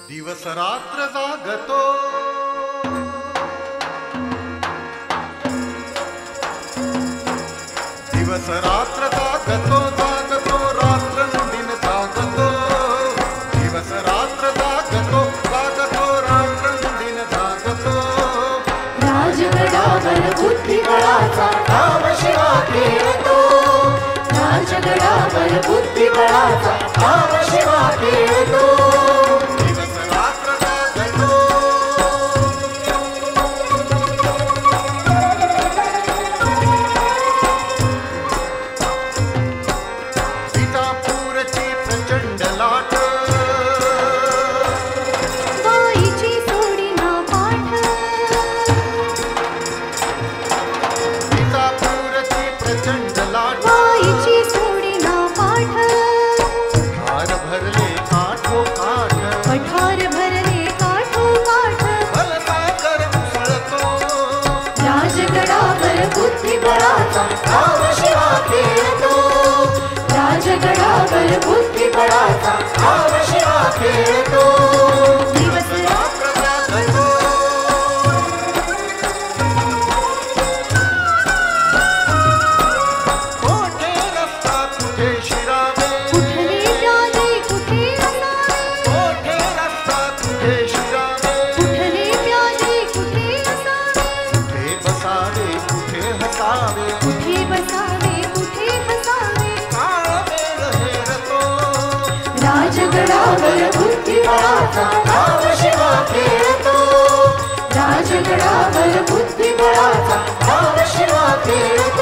दिवस रात्र जागतो दिवस रात्र जागतो जागतो रात्रंदिन जागतो दिवस रात्र जागतो जागतो रात्रंदिन जागतो राजगडावर बुद्धिबळाचा डाव शिवा खेळतो राजगडावर बुद्धिबळाचा डाव शिवा खेळतो बुद्धिबळाचा डाव शिवा खेळतो राजगडावर बुद्धिबळाचा डाव शिवा खेळतो दिवस रात्र जागतो कोठे रस्ता कुठे शिरावे कुठले प्याले कुठे असावे कोठे रस्ता कुठे शिरावे कुठले प्याले कुठे असावे कुठे बसावे कुठे हसावे कुठे बसावे कुठे हसावे काळ वेळ हेरतो राजगडावर बुद्धिबळाचा डाव शिवा खेळतो राजगडावर बुद्धिबळाचा डाव शिवा खेळतो